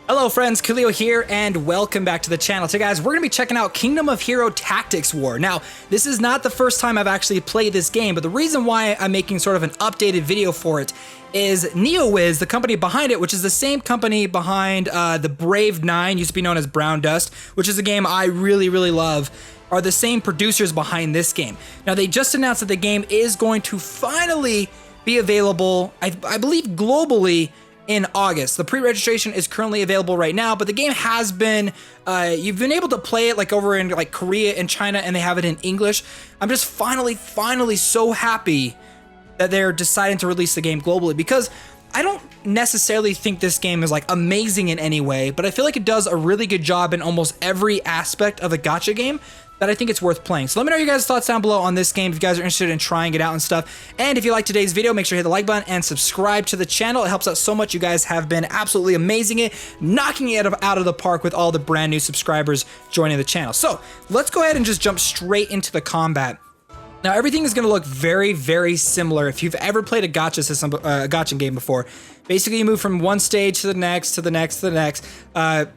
Hello friends, Koolio here, and welcome back to the channel. Today guys, we're going to be checking out Kingdom of Hero Tactics War. Now, this is not the first time I've actually played this game, but the reason why I'm making sort of an updated video for it is NeoWiz, the company behind it, which is the same company behind the Brave 9, used to be known as Brown Dust, which is a game I really love, are the same producers behind this game. Now, they just announced that the game is going to finally be available, I believe globally, in August. The pre-registration is currently available right now, but the game has been, you've been able to play it like over in like Korea and China, and they have it in English. I'm just finally so happy that they're deciding to release the game globally, because I don't necessarily think this game is like amazing in any way, but I feel like it does a really good job in almost every aspect of a gacha game that I think it's worth playing. So let me know your guys' thoughts down below on this game if you guys are interested in trying it out and stuff. And if you like today's video, make sure to hit the like button and subscribe to the channel. It helps out so much. You guys have been absolutely amazing it, knocking it out of the park with all the brand new subscribers joining the channel. So let's go ahead and just jump straight into the combat. Now, everything is going to look very similar if you've ever played a gacha system, gacha game before. Basically, you move from one stage to the next, to the next, to the next,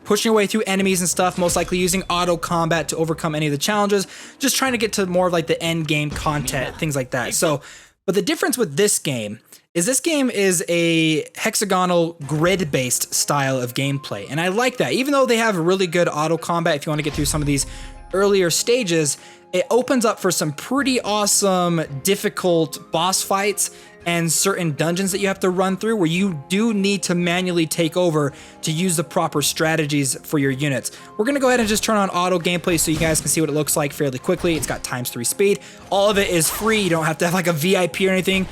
pushing your way through enemies and stuff, most likely using auto combat to overcome any of the challenges, just trying to get to more of like the end game content, things like that. So, but the difference with this game is a hexagonal grid-based style of gameplay, and I like that. Even though they have really good auto combat, if you want to get through some of these earlier stages, it opens up for some pretty awesome, difficult boss fights and certain dungeons that you have to run through where you do need to manually take over to use the proper strategies for your units. We're gonna go ahead and just turn on auto gameplay so you guys can see what it looks like fairly quickly. It's got ×3 speed. All of it is free. You don't have to have like a VIP or anything.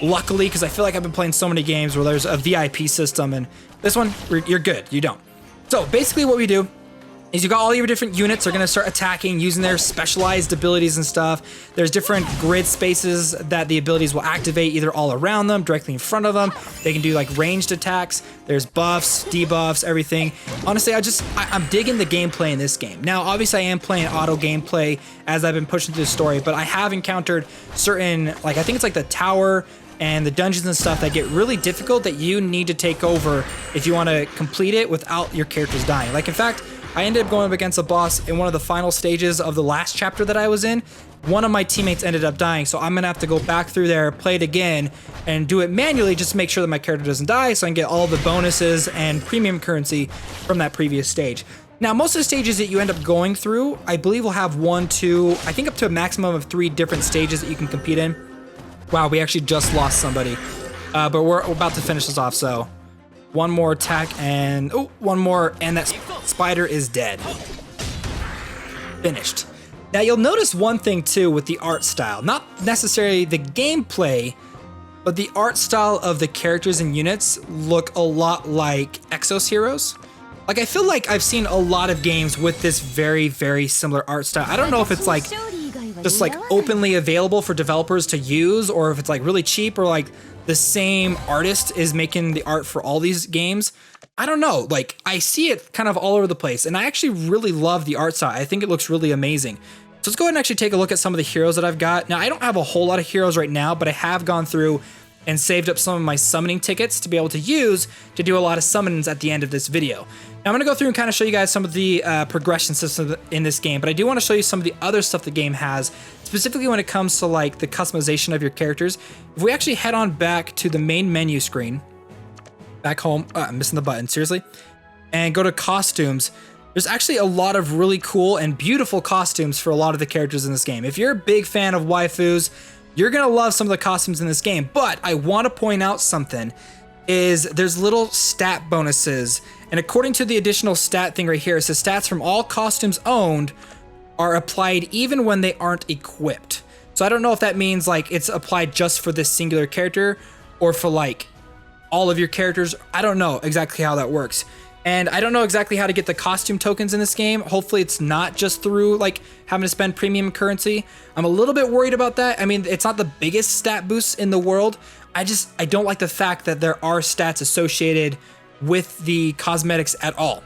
Luckily, because I feel like I've been playing so many games where there's a VIP system, and this one, you're good, you don't. So basically what we do is you got all your different units are going to start attacking using their specialized abilities and stuff. There's different grid spaces that the abilities will activate either all around them, directly in front of them. They can do like ranged attacks. There's buffs, debuffs, everything. Honestly, I'm digging the gameplay in this game. Now, obviously I am playing auto gameplay as I've been pushing through the story, but I have encountered certain, like I think it's like the tower and the dungeons and stuff that get really difficult that you need to take over if you want to complete it without your characters dying. Like in fact, I ended up going up against a boss in one of the final stages of the last chapter that I was in. One of my teammates ended up dying, so I'm gonna have to go back through there, play it again, and do it manually just to make sure that my character doesn't die so I can get all the bonuses and premium currency from that previous stage. Now, most of the stages that you end up going through, I believe will have 1, 2, I think up to a maximum of 3 different stages that you can compete in. Wow, we actually just lost somebody, but we're about to finish this off, so. One more attack and, oh, one more, and that spider is dead. Finished. Now you'll notice one thing too with the art style, not necessarily the gameplay, but the art style of the characters and units look a lot like Exos Heroes. Like I feel like I've seen a lot of games with this very similar art style. I don't know if it's like just like openly available for developers to use, or if it's like really cheap, or like the same artist is making the art for all these games. I don't know, like I see it kind of all over the place, and I actually really love the art style. I think it looks really amazing. So let's go ahead and actually take a look at some of the heroes that I've got. Now, I don't have a whole lot of heroes right now, but I have gone through and saved up some of my summoning tickets to be able to use to do a lot of summons at the end of this video. Now, I'm gonna go through and kind of show you guys some of the progression system in this game, but I do want to show you some of the other stuff the game has, specifically when it comes to like the customization of your characters. If we actually head on back to the main menu screen, back home, I'm missing the button, seriously, and go to costumes, there's actually a lot of really cool and beautiful costumes for a lot of the characters in this game. If you're a big fan of waifus, you're gonna love some of the costumes in this game, but I want to point out something, is there's little stat bonuses, and according to the additional stat thing right here, it says stats from all costumes owned are applied even when they aren't equipped. So I don't know if that means like it's applied just for this singular character or for like all of your characters. I don't know exactly how that works. And I don't know exactly how to get the costume tokens in this game. Hopefully it's not just through like having to spend premium currency. I'm a little bit worried about that. I mean, it's not the biggest stat boost in the world. I don't like the fact that there are stats associated with the cosmetics at all.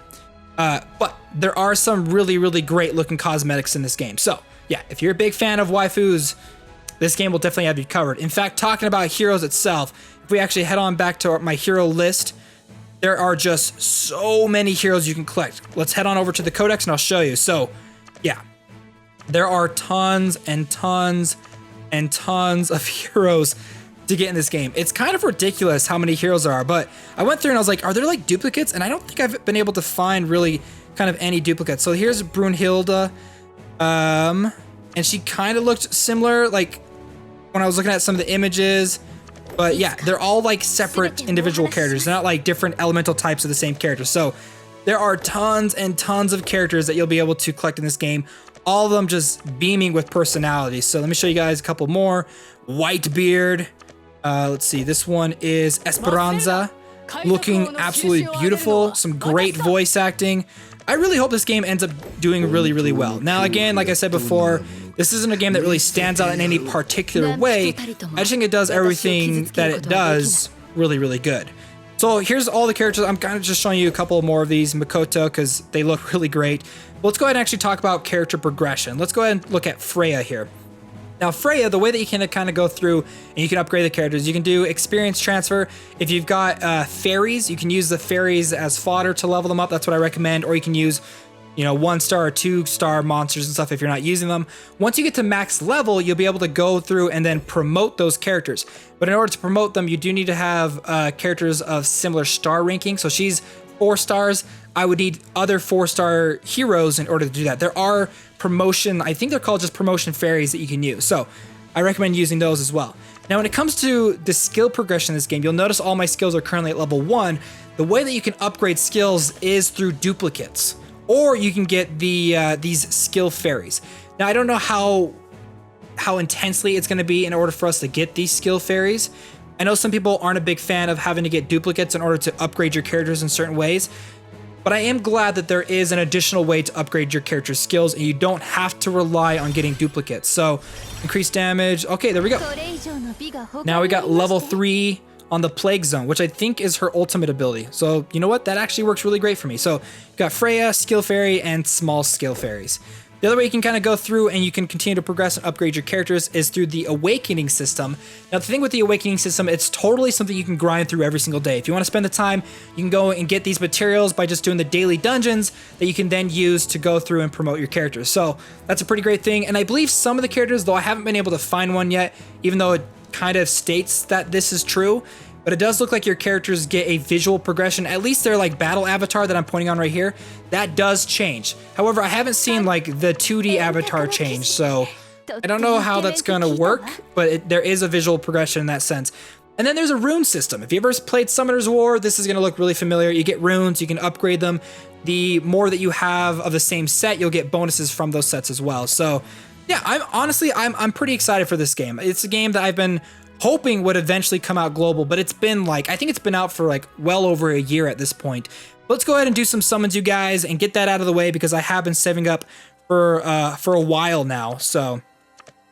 But there are some really great looking cosmetics in this game. So yeah, if you're a big fan of waifus, this game will definitely have you covered. In fact, talking about heroes itself, if we actually head on back to my hero list, there are just so many heroes you can collect. Let's head on over to the codex and I'll show you. So yeah, there are tons and tons and tons of heroes to get in this game. It's kind of ridiculous how many heroes there are, but I went through and I was like, are there like duplicates? And I don't think I've been able to find really kind of any duplicates. So here's Brunhilde, and she kind of looked similar like when I was looking at some of the images, but yeah, they're all like separate individual characters. They're not like different elemental types of the same character. So there are tons and tons of characters that you'll be able to collect in this game. All of them just beaming with personality. So let me show you guys a couple more. Whitebeard. Let's see, this one is Esperanza, looking absolutely beautiful, some great voice acting. I really hope this game ends up doing really, really well. Now, again, like I said before, this isn't a game that really stands out in any particular way. I just think it does everything that it does really, really good. So here's all the characters. I'm kind of just showing you a couple more of these, Makoto, because they look really great. But let's go ahead and actually talk about character progression. Let's go ahead and look at Freya here. Now Freya, the way that you can kind of go through and you can upgrade the characters, you can do experience transfer. If you've got fairies, you can use the fairies as fodder to level them up. That's what I recommend. Or you can use, you know, 1-star or 2-star monsters and stuff if you're not using them. Once you get to max level, you'll be able to go through and then promote those characters. But in order to promote them, you do need to have characters of similar star ranking. So she's 4 stars. I would need other 4-star heroes in order to do that. There are promotion, I think they're called just promotion fairies that you can use. So I recommend using those as well. Now, when it comes to the skill progression in this game, you'll notice all my skills are currently at level 1. The way that you can upgrade skills is through duplicates, or you can get the these skill fairies. Now, I don't know how intensely it's going to be in order for us to get these skill fairies. I know some people aren't a big fan of having to get duplicates in order to upgrade your characters in certain ways, but I am glad that there is an additional way to upgrade your character's skills and you don't have to rely on getting duplicates. So increased damage. Okay, there we go. Now we got level 3 on the Plague Zone, which I think is her ultimate ability. So you know what? That actually works really great for me. So you got Freya, Skill Fairy, and Small Skill Fairies. The other way you can kind of go through and you can continue to progress and upgrade your characters is through the Awakening system. Now, the thing with the Awakening system, it's totally something you can grind through every single day. If you want to spend the time, you can go and get these materials by just doing the daily dungeons that you can then use to go through and promote your characters. So that's a pretty great thing. And I believe some of the characters, though I haven't been able to find one yet, even though it kind of states that this is true, but it does look like your characters get a visual progression. At least their like battle avatar that I'm pointing on right here, that does change. However, I haven't seen like the 2D avatar change, so I don't know how that's gonna work, but there is a visual progression in that sense. And then there's a rune system. If you ever played Summoner's War, this is gonna look really familiar. You get runes, you can upgrade them. The more that you have of the same set, you'll get bonuses from those sets as well. So yeah, I'm pretty excited for this game. It's a game that I've been hoping would eventually come out global, but it's been like, I think it's been out for like well over a year at this point. Let's go ahead and do some summons, you guys, and get that out of the way because I have been saving up for a while now. So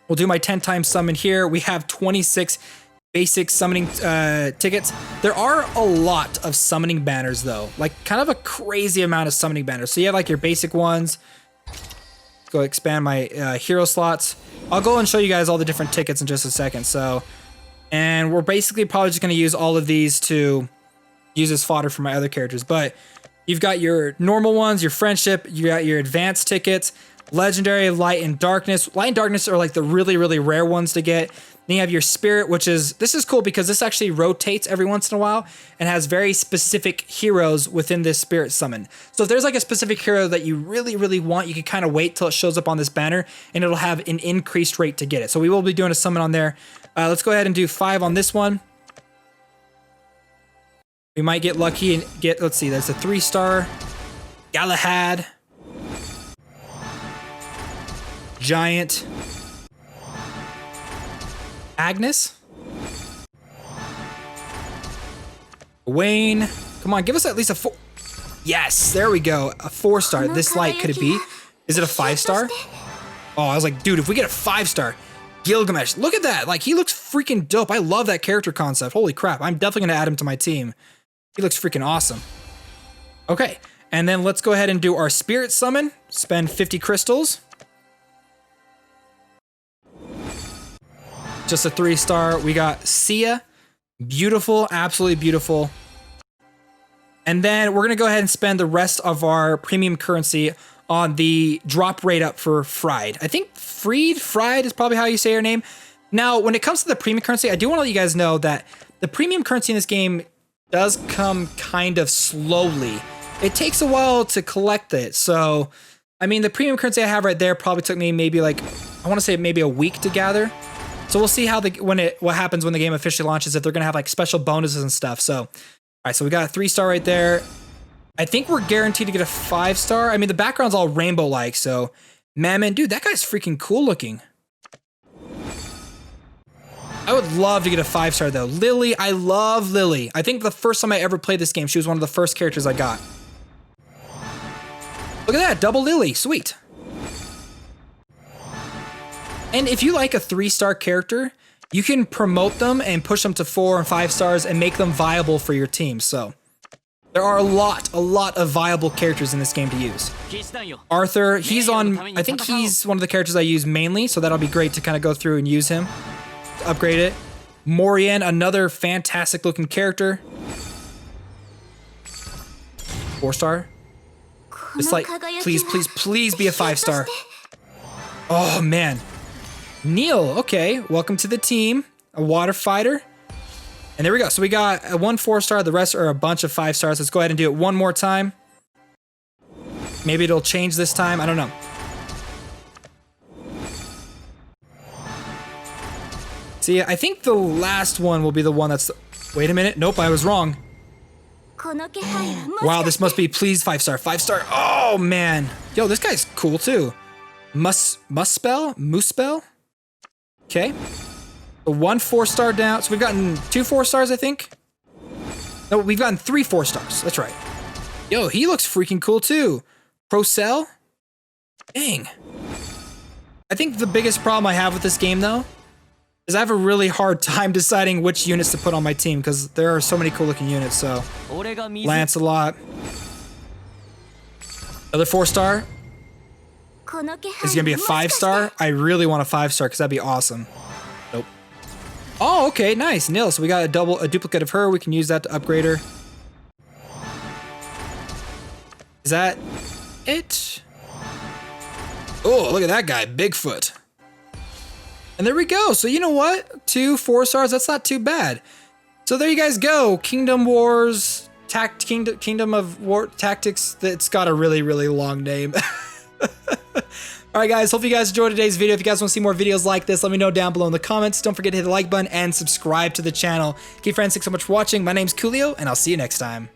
we'll do my 10 times summon here. We have 26 basic summoning tickets. There are a lot of summoning banners though, like kind of a crazy amount of summoning banners. So you have like your basic ones. Go expand my hero slots. I'll go and show you guys all the different tickets in just a second. So, and we're basically probably just going to use all of these to use as fodder for my other characters. But you've got your normal ones, your friendship, you got your advanced tickets, legendary, light and darkness. Light and darkness are like the really, really rare ones to get. Then you have your spirit, which is, this is cool because this actually rotates every once in a while and has very specific heroes within this spirit summon. So if there's like a specific hero that you really, really want, you can kind of wait till it shows up on this banner and it'll have an increased rate to get it. So we will be doing a summon on there. Let's go ahead and do 5 on this one. We might get lucky and get, let's see, there's a 3-star, Galahad, Giant, Agnes, Wayne. Come on, give us at least a 4. Yes, there we go. A 4-star. This light, could it be? Is it a 5-star? Oh, I was like, dude, if we get a 5-star, Gilgamesh. Look at that. Like, he looks freaking dope. I love that character concept. Holy crap. I'm definitely going to add him to my team. He looks freaking awesome. Okay, and then let's go ahead and do our spirit summon. Spend 50 crystals. Just a 3-star. We got Sia. Beautiful, absolutely beautiful. And then we're going to go ahead and spend the rest of our premium currency on the drop rate up for Fried. I think Fried is probably how you say her name. Now, when it comes to the premium currency, I do want to let you guys know that the premium currency in this game does come kind of slowly. It takes a while to collect it. So, I mean, the premium currency I have right there probably took me maybe like, I want to say maybe a week to gather. So we'll see how what happens when the game officially launches, if they're going to have like special bonuses and stuff. So, all right, so we got a 3-star right there. I think we're guaranteed to get a 5-star. I mean, the background's all rainbow-like, so Mammon, dude, that guy's freaking cool looking. I would love to get a 5-star though. Lily, I love Lily. I think the first time I ever played this game, she was one of the first characters I got. Look at that, double Lily, sweet. And if you like a 3-star character, you can promote them and push them to 4 and 5 stars and make them viable for your team. So there are a lot of viable characters in this game to use. Arthur, he's on, I think he's one of the characters I use mainly, so that'll be great to kind of go through and use him to upgrade it. Morian, another fantastic looking character. 4-star. It's like, please be a 5-star. Oh man. Neil, okay, welcome to the team. A water fighter. And there we go. So we got a 1 4-star, the rest are a bunch of 5 stars. Let's go ahead and do it one more time. Maybe it'll change this time, I don't know. See, I think the last one will be the one that's, wait a minute, nope, I was wrong. Wow, this must be, please, 5-star, 5-star. Oh man. Yo, this guy's cool too. Muspel? Okay. The 1 4-star down. So we've gotten 2 4-stars, I think. No, we've gotten 3 4-stars. That's right. Yo, he looks freaking cool too. Procell? Dang. I think the biggest problem I have with this game though is I have a really hard time deciding which units to put on my team because there are so many cool looking units. So Lancelot. Another 4-star. Is it gonna be a 5-star? I really want a 5-star because that'd be awesome. Nope. Oh, okay, nice. Nil. So we got a duplicate of her. We can use that to upgrade her. Is that it? Oh, look at that guy, Bigfoot. And there we go. So you know what? 2 4-stars. That's not too bad. So there you guys go. Kingdom Wars, Kingdom of War Tactics. It's got a really long name. Alright guys, hope you guys enjoyed today's video. If you guys want to see more videos like this, let me know down below in the comments. Don't forget to hit the like button and subscribe to the channel. Okay friends, thanks so much for watching. My name's Koolio, and I'll see you next time.